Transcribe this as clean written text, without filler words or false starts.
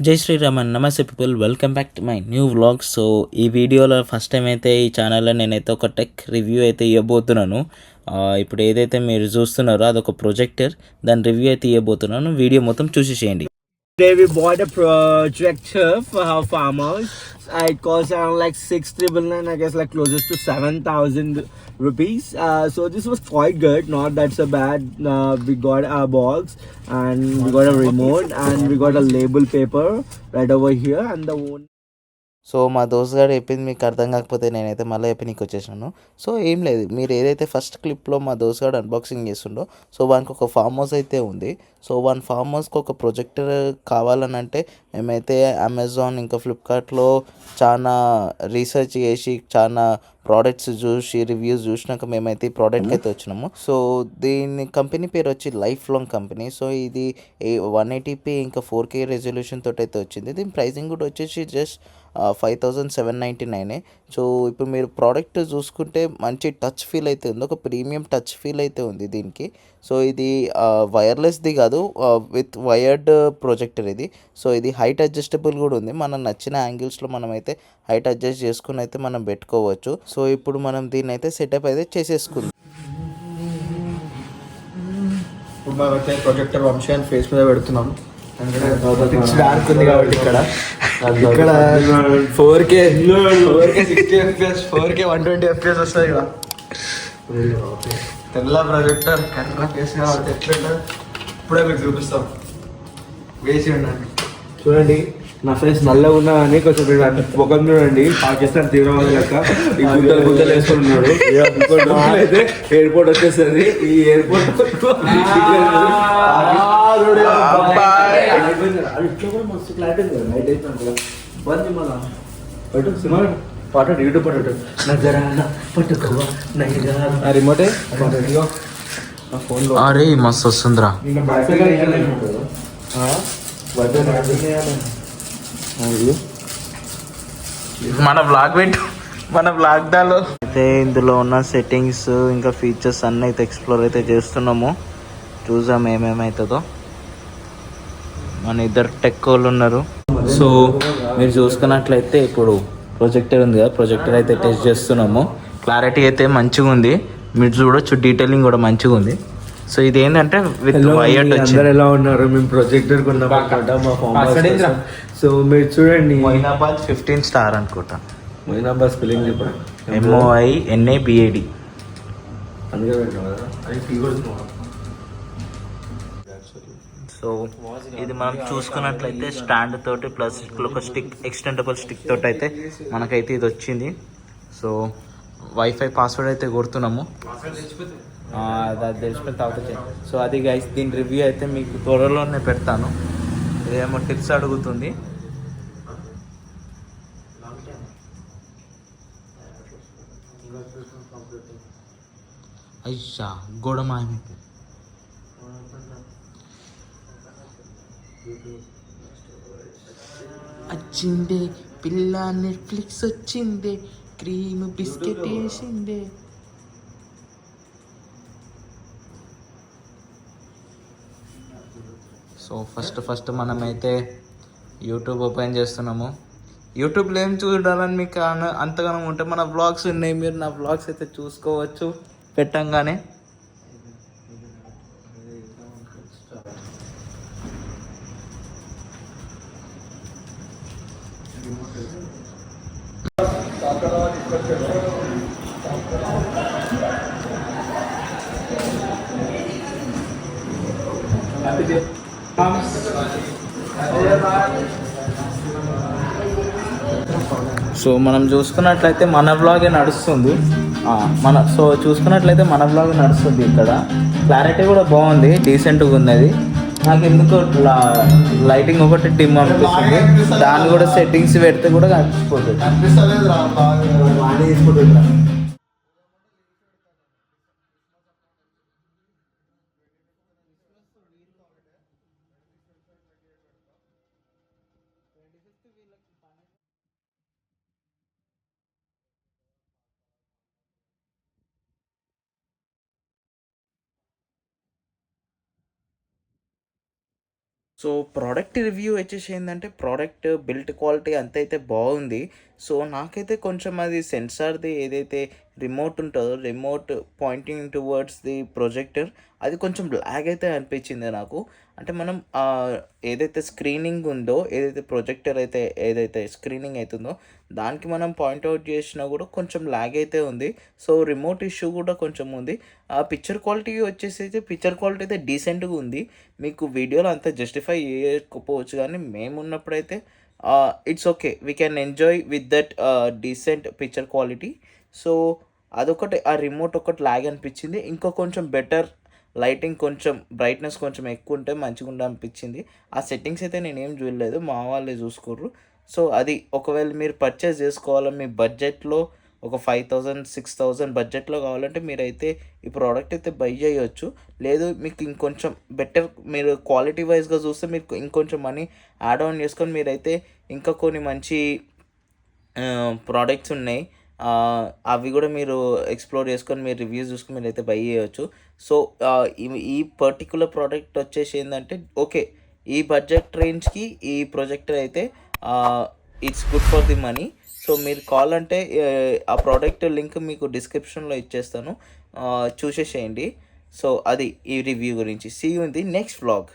జై శ్రీరామ్ అండ్ నమస్తే people, welcome back to my new vlog. So ఈ వీడియోలో ఫస్ట్ టైం అయితే ఈ ఛానల్లో నేనైతే ఒక టెక్ రివ్యూ అయితే ఇవ్వబోతున్నాను. ఇప్పుడు ఏదైతే మీరు చూస్తున్నారో అదొక ప్రొజెక్టర్, దాని రివ్యూ అయితే ఇవ్వబోతున్నాను. వీడియో మొత్తం చూసేసేయండి. Today we bought a projector for our farmers. It cost around like 6,999, I guess, like closest to 7,000 rupees. So this was quite good, not that so bad. We got our box and we got a remote and we got a label paper right over here and the one. So మా దోస్త్ గారు చెప్పింది మీకు అర్థం కాకపోతే నేనైతే మళ్ళీ చెప్పి వచ్చేసాను. సో ఏం లేదు, మీరు ఏదైతే ఫస్ట్ క్లిప్లో మా దోస్త్ గారు అన్బాక్సింగ్ చేస్తుండో, సో వానికి ఒక ఫామ్ హౌస్ అయితే ఉంది. సో వాని ఫామ్ హౌస్కి ఒక ప్రొజెక్టర్ కావాలని అంటే మేమైతే అమెజాన్ ఇంకా ఫ్లిప్కార్ట్లో చాలా రీసెర్చ్ చేసి చాలా ప్రోడక్ట్స్ చూసి రివ్యూస్ చూసినాక మేమైతే ఈ ప్రోడక్ట్కి అయితే వచ్చినాము. సో దీని కంపెనీ పేరు వచ్చి లైఫ్ లాంగ్ కంపెనీ. సో ఇది 180p ఇంకా 4K రెజల్యూషన్ తోటి అయితే వచ్చింది. దీని ప్రైసింగ్ కూడా వచ్చేసి జస్ట్ 5,799. సో ఇప్పుడు మీరు ప్రోడక్ట్ చూసుకుంటే మంచి టచ్ ఫీల్ అయితే ఉంది, ఒక ప్రీమియం టచ్ ఫీల్ అయితే ఉంది దీనికి. సో ఇది వైర్లెస్ది కాదు, విత్ వైర్డ్ ప్రొజెక్టర్ ఇది. సో ఇది హైట్ అడ్జస్టబుల్ కూడా ఉంది. మనం నచ్చిన యాంగిల్స్లో మనం అయితే హైట్ అడ్జస్ట్ చేసుకుని అయితే మనం పెట్టుకోవచ్చు. సో ఇప్పుడు మనం దీన్ని అయితే సెటప్ అయితే చేసేసుకుందాం. ఇప్పుడు మనం అయితే ప్రొజెక్టర్ వంశాన్ని ఫేస్ మీద పెడుతున్నాం. డార్క్ ఉంది కాబట్టి ఇక్కడ 4K 60 FPS 4K 120 FPS వస్తుంది ఇక్కడ. తెల్ల ప్రొజెక్టర్ కరెక్ట్గా ఫేస్ కాబట్టి ఎట్లుంటుంది ఇప్పుడే మీకు చూపిస్తాం. వేసి ఉండండి, చూడండి నా ఫేస్ నల్లగా ఉన్నా అని కొంచెం ముఖం చూడండి, పాకిస్తాన్ తీవ్రవాద లెక్క ఈ గుద్దలు గుద్దలు వేసుకున్నాడు. అయితే ఎయిర్పోర్ట్ వచ్చేస్తుంది. ఈ ఎయిర్పోర్ట్ ఇట్లా కూడా మస్తు క్లారిటీ ఉంది. నైట్ అయితే బంద్ మన పట్టు సినిమా పాట యూట్యూబ్ పాట నజరాన పట్టుకోవా రిమోటే ఫోన్లో. అరే మస్తు వస్తుందిరా. మన బ్లాగ్ పెట్టు, మన బ్లాగ్ దాలో అయితే ఇందులో ఉన్న సెట్టింగ్స్ ఇంకా ఫీచర్స్ అన్నీ అయితే ఎక్స్ప్లోర్ అయితే చేస్తున్నాము. చూసాం ఏమేమవుతుందో. మన ఇద్దరు టెక్ వాళ్ళు ఉన్నారు. సో మీరు చూసుకున్నట్లయితే ఇప్పుడు ప్రొజెక్టర్ ఉంది కదా, ప్రొజెక్టర్ అయితే టెస్ట్ చేస్తున్నాము. క్లారిటీ అయితే మంచిగా ఉంది, మీరు చూడొచ్చు. డీటెయిలింగ్ కూడా మంచిగా ఉంది. సో ఇది ఏంటంటే విత్ వైర్డ్ వచ్చింది. ఎలా ఉన్నారు? మేము ప్రొజెక్టర్ కొన్నాం. సో మీరు చూడండి, మొయినాబాద్ 15 స్టార్ అనుకుంటా. మొయినాబాద్ స్పెల్లింగ్ చెప్పండి. MOINABAD. సో ఇది మనం చూసుకున్నట్లయితే స్టాండ్ తోటి ప్లస్ ఒక స్టిక్, ఎక్స్టెండబుల్ స్టిక్ తోటి అయితే మనకైతే ఇది వచ్చింది. సో వైఫై పాస్వర్డ్ అయితే కొడుతున్నాము, అది తెలిసిపోయిన తర్వాత. సో అది గైస్, దీని రివ్యూ అయితే మీకు త్వరలోనే పెడతాను. ఇదేమో టిప్స్ అడుగుతుంది. అయ్యా గోడ మాయమైపోయింది. వచ్చిందే పిల్ల, నెట్ఫ్లిక్స్ వచ్చిందే, క్రీమ్ బిస్కెట్ వేసిందే. సో ఫస్ట్ మనమైతే యూట్యూబ్ ఓపెన్ చేస్తున్నాము. యూట్యూబ్లో ఏం చూడాలని మీకు అంతగానో ఉంటే మన వ్లాగ్స్ ఉన్నాయి, మీరు నా వ్లాగ్స్ అయితే చూసుకోవచ్చు పెట్టంగానే. సో మనం చూసుకున్నట్లయితే మన బ్లాగే నడుస్తుంది. చూసుకున్నట్లయితే మన బ్లాగ్ నడుస్తుంది. ఇక్కడ క్లారిటీ కూడా బాగుంది, డీసెంట్గా ఉన్నది. నాకు ఎందుకు లైటింగ్ ఒకటి డిమ్ అనిపిస్తుంది, దాన్ని కూడా సెట్టింగ్స్ పెడితే కూడా కనిపిస్తుంది. సో ప్రోడక్ట్ రివ్యూ వచ్చేసి ఏంటంటే ప్రోడక్ట్ బిల్ట్ క్వాలిటీ అంత అయితే బాగుంది. సో నాకైతే కొంచెం అది సెన్సార్ది ఏదైతే రిమోట్ ఉంటుందో remote Poynting towards the projector అది కొంచెం లాగ్ అయితే అనిపించింది నాకు. అంటే మనం ఏదైతే స్క్రీనింగ్ ఉందో ఏదైతే ప్రొజెక్టర్ అయితే ఏదైతే స్క్రీనింగ్ అవుతుందో దానికి మనం పాయింట్అవుట్ చేసినా కూడా కొంచెం లాగ్ అయితే ఉంది. సో రిమోట్ ఇష్యూ కూడా కొంచెం ఉంది. ఆ పిక్చర్ క్వాలిటీ వచ్చేసి అయితే పిక్చర్ క్వాలిటీ అయితే డీసెంట్గా ఉంది. మీకు వీడియోలో అంత జస్టిఫై చేయకపోవచ్చు కానీ మేము ఉన్నప్పుడైతే it's okay we can enjoy with that decent picture quality. So అదొకటి ఆ రిమోట్ ఒకటి లాగ్ అనిపించింది. ఇంకో కొంచెం బెటర్ లైటింగ్ కొంచెం బ్రైట్నెస్ కొంచెం ఎక్కువ ఉంటే మంచిగా ఉండే అనిపించింది. ఆ సెట్టింగ్స్ అయితే నేనేం చూడలేదు, మా వాళ్ళే చూసుకోర్రు. సో అది ఒకవేళ మీరు పర్చేస్ చేసుకోవాలి మీ బడ్జెట్లో ఒక 5000 6000 బడ్జెట్లో కావాలంటే మీరైతే ఈ ప్రోడక్ట్ అయితే బై చేయొచ్చు. లేదు మీకు ఇంకొంచెం బెటర్ మీరు క్వాలిటీ వైజ్గా చూస్తే మీకు ఇంకొంచెం మనీ యాడ్ ఆన్ చేసుకొని మీరైతే ఇంకా కొన్ని మంచి ప్రోడక్ట్స్ ఉన్నాయి. అవి కూడా మీరు ఎక్స్‌ప్లోర్ చేసుకొని మీరు రివ్యూస్ చూసుకొని మీరైతే బై చేయొచ్చు. సో ఈ పర్టిక్యులర్ ప్రోడక్ట్ వచ్చేసి ఏందంటే ఓకే. ఈ బడ్జెట్ రేంజ్‌కి ఈ ప్రొజెక్టర్ అయితే it's good for the money. So మీరు కావాలంటే ఆ ప్రోడక్ట్ లింక్ మీకు డిస్క్రిప్షన్‌లో ఇచ్చేస్తాను. చూసేసేయండి. సో అది ఈ రివ్యూ గురించి. See you in the next vlog.